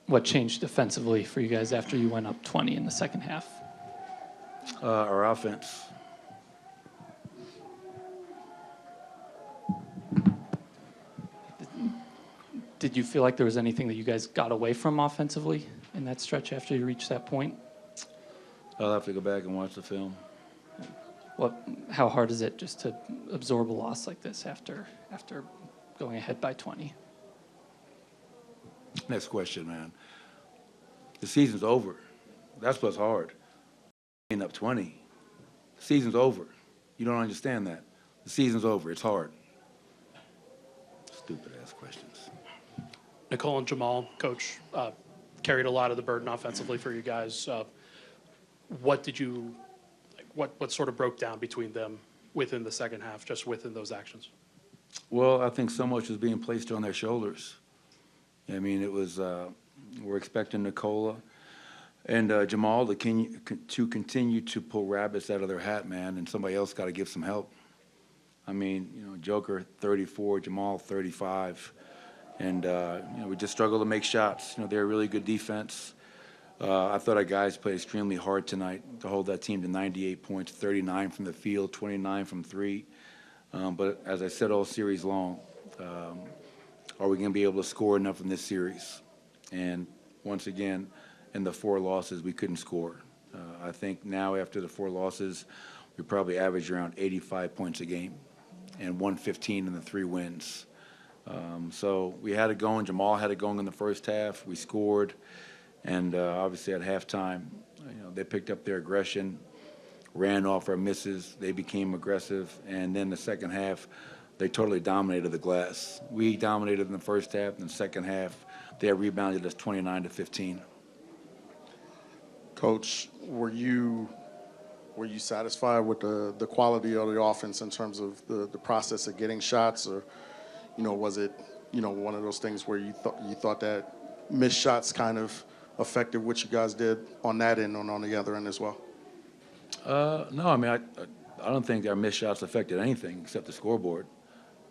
what changed defensively for you guys after you went up 20 in the second half? Our offense. Did you feel like there was anything that you guys got away from offensively in that stretch after you reached that point? I'll have to go back and watch the film. How hard is it just to absorb a loss like this after going ahead by 20? Next question, man. The season's over. That's what's hard. Being up 20. The season's over. You don't understand that. The season's over. It's hard. Stupid-ass questions. Nicole and Jamal, Coach, carried a lot of the burden offensively for you guys. What sort of broke down between them within the second half, just within those actions? Well, I think so much was being placed on their shoulders. I mean, it was, we're expecting Nicola and Jamal to continue to pull rabbits out of their hat, man, and somebody else got to give some help. I mean, you know, Joker 34, Jamal 35. And, you know, we just struggle to make shots. You know, they're a really good defense. I thought our guys played extremely hard tonight to hold that team to 98 points, 39 from the field, 29 from three. But as I said all series long, are we going to be able to score enough in this series? And once again, in the 4 losses, we couldn't score. I think now after the 4 losses, we probably average around 85 points a game and 115 in the 3 wins. So we had it going. Jamal had it going in the first half. We scored. And obviously at halftime, you know, they picked up their aggression, ran off our misses. They became aggressive. And then the second half, they totally dominated the glass. We dominated in the first half. In the second half, they rebounded us 29-15. Coach, were you satisfied with the quality of the offense in terms of the process of getting shots, or, you know, was it, you know, one of those things where you thought that missed shots kind of affected what you guys did on that end and on the other end as well? No, I mean, I don't think our missed shots affected anything except the scoreboard.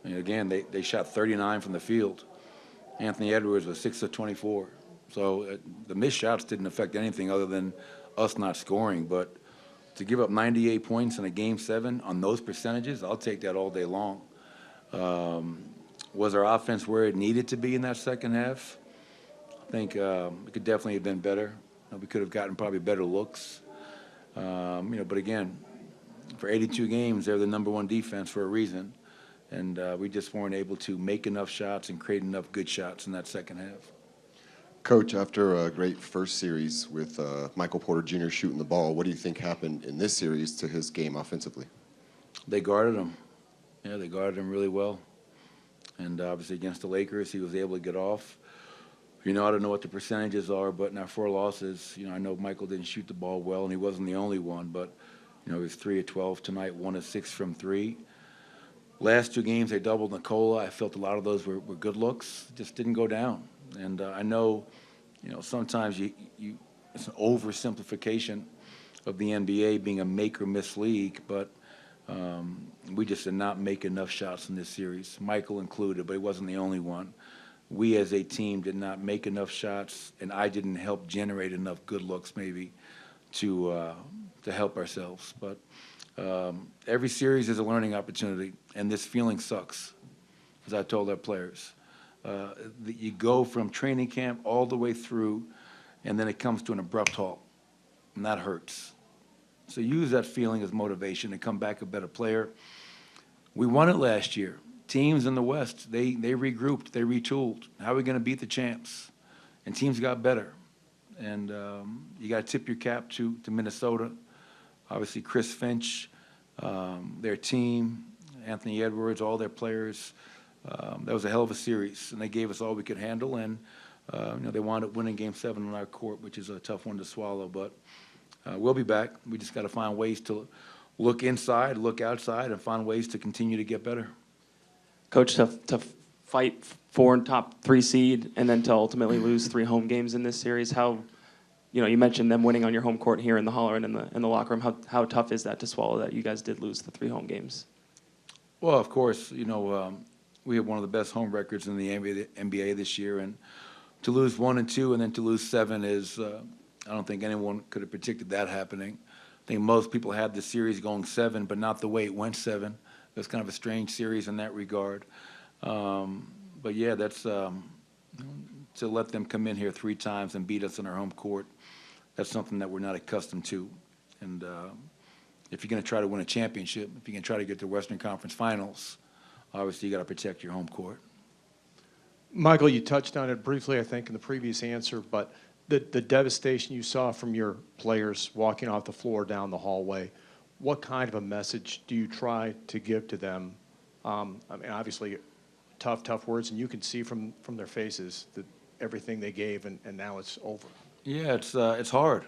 I mean, again, they shot 39 from the field. Anthony Edwards was 6 of 24. So the missed shots didn't affect anything other than us not scoring. But to give up 98 points in a Game 7 on those percentages, I'll take that all day long. Was our offense where it needed to be in that second half? I think it could definitely have been better. We could have gotten probably better looks. You know, but again, for 82 games, they're the #1 defense for a reason. And we just weren't able to make enough shots and create enough good shots in that second half. Coach, after a great first series with Michael Porter Jr. shooting the ball, what do you think happened in this series to his game offensively? They guarded him. Yeah, they guarded him really well. And obviously against the Lakers, he was able to get off. You know, I don't know what the percentages are, but in our 4 losses, you know, I know Michael didn't shoot the ball well, and he wasn't the only one, but, you know, he was 3 of 12 tonight, 1 of 6 from 3. Last 2 games, they doubled Nicola. I felt a lot of those were good looks, just didn't go down. And I know, you know, sometimes it's an oversimplification of the NBA being a make-or-miss league, but we just did not make enough shots in this series, Michael included, but he wasn't the only one. We as a team did not make enough shots, and I didn't help generate enough good looks maybe to help ourselves. But every series is a learning opportunity, and this feeling sucks, as I told our players. You go from training camp all the way through, and then it comes to an abrupt halt, and that hurts. So use that feeling as motivation and come back a better player. We won it last year. Teams in the West, they regrouped, they retooled. How are we going to beat the champs? And teams got better. And you got to tip your cap to Minnesota. Obviously, Chris Finch, their team, Anthony Edwards, all their players. That was a hell of a series, and they gave us all we could handle. And you know, they wound up winning Game 7 on our court, which is a tough one to swallow. But we'll be back. We just got to find ways to look inside, look outside, and find ways to continue to get better. Coach, to fight for top 3 seed and then to ultimately lose 3 home games in this series, how, you know, you mentioned them winning on your home court here in the holler and in the locker room. How tough is that to swallow that you guys did lose the 3 home games? Well, of course, you know, we have one of the best home records in the NBA this year, and to lose 1 and 2 and then to lose 7 is, I don't think anyone could have predicted that happening. I think most people had the series going 7, but not the way it went 7. It was kind of a strange series in that regard. But yeah, that's to let them come in here 3 times and beat us in our home court. That's something that we're not accustomed to. And if you're going to try to win a championship, if you're going to try to get to Western Conference Finals, obviously you got to protect your home court. Michael, you touched on it briefly, I think, in the previous answer, but the devastation you saw from your players walking off the floor down the hallway, what kind of a message do you try to give to them? I mean, obviously, tough words, and you can see from their faces that everything they gave, and now it's over. Yeah, it's hard.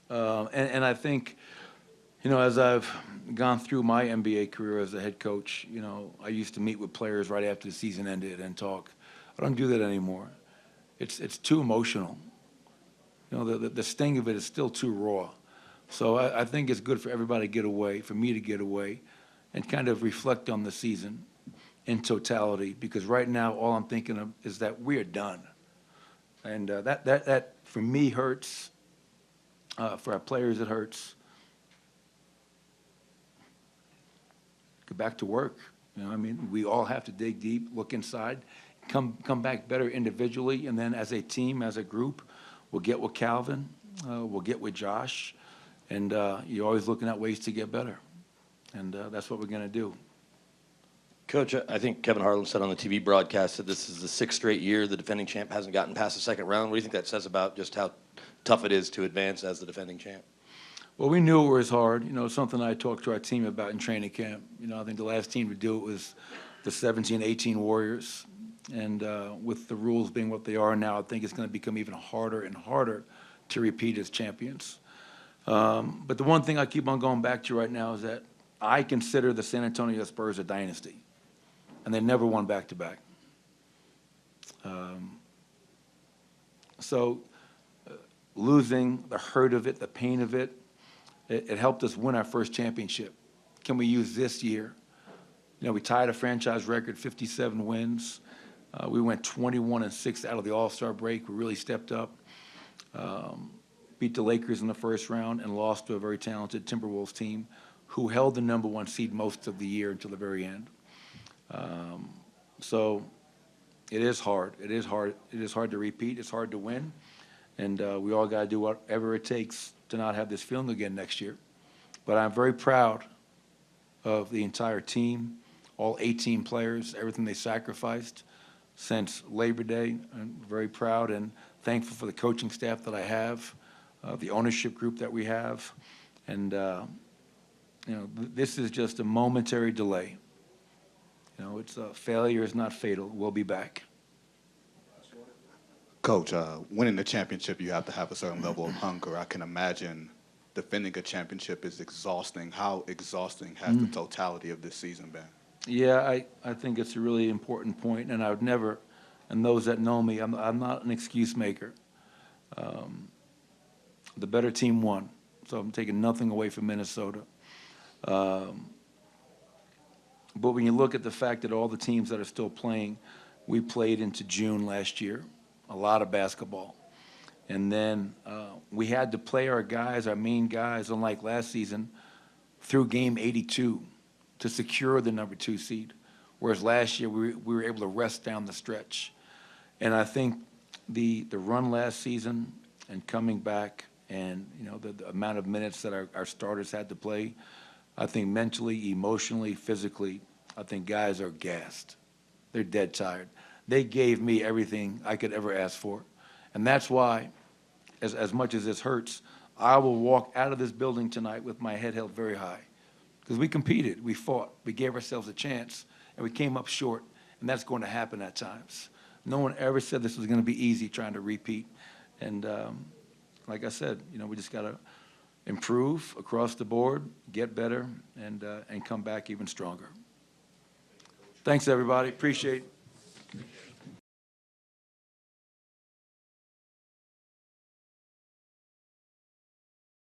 And I think, you know, as I've gone through my NBA career as a head coach, you know, I used to meet with players right after the season ended and talk. I don't do that anymore. It's too emotional. You know, the sting of it is still too raw. So I think it's good for everybody to get away, for me to get away, and kind of reflect on the season in totality. Because right now, all I'm thinking of is that we are done, and that for me hurts. For our players, it hurts. Get back to work. You know, I mean, we all have to dig deep, look inside, come back better individually, and then as a team, as a group, we'll get with Calvin, we'll get with Josh, and you're always looking at ways to get better, and that's what we're going to do. Coach, I think Kevin Harlan said on the TV broadcast that this is the 6th straight year the defending champ hasn't gotten past the second round. What do you think that says about just how tough it is to advance as the defending champ? Well, we knew it was hard. You know, something I talked to our team about in training camp. You know, I think the last team to do it was the 17-18 Warriors. And with the rules being what they are now, I think it's going to become even harder and harder to repeat as champions. But the one thing I keep on going back to right now is that I consider the San Antonio Spurs a dynasty. And they never won back-to-back. So losing, the hurt of it, the pain of it, it helped us win our first championship. Can we use this year? You know, we tied a franchise record, 57 wins. We went 21-6 out of the All-Star break. We really stepped up. Beat the Lakers in the first round and lost to a very talented Timberwolves team who held the #1 seed most of the year until the very end. So it is hard. It is hard. It is hard to repeat. It's hard to win. And we all got to do whatever it takes to not have this feeling again next year. But I'm very proud of the entire team, all 18 players, everything they sacrificed since Labor Day. I'm very proud and thankful for the coaching staff that I have, the ownership group that we have. And, you know, this is just a momentary delay. You know, it's failure is not fatal. We'll be back. Coach, winning the championship, you have to have a certain level of hunger. I can imagine defending a championship is exhausting. How exhausting has the totality of this season been? Yeah, I think it's a really important point, and I would never, and those that know me, I'm not an excuse maker. The better team won, so I'm taking nothing away from Minnesota. But when you look at the fact that all the teams that are still playing, we played into June last year, a lot of basketball. And then we had to play our guys, our main guys, unlike last season, through game 82 to secure the #2 seed. Whereas last year we were able to rest down the stretch. And I think the run last season and coming back and, you know, the amount of minutes that our starters had to play, I think mentally, emotionally, physically, I think guys are gassed. They're dead tired. They gave me everything I could ever ask for. And that's why, as much as this hurts, I will walk out of this building tonight with my head held very high. Because we competed, we fought, we gave ourselves a chance, and we came up short, and that's going to happen at times. No one ever said this was going to be easy trying to repeat. And like I said, you know, we just got to improve across the board, get better, and come back even stronger. Thanks, everybody. Appreciate it.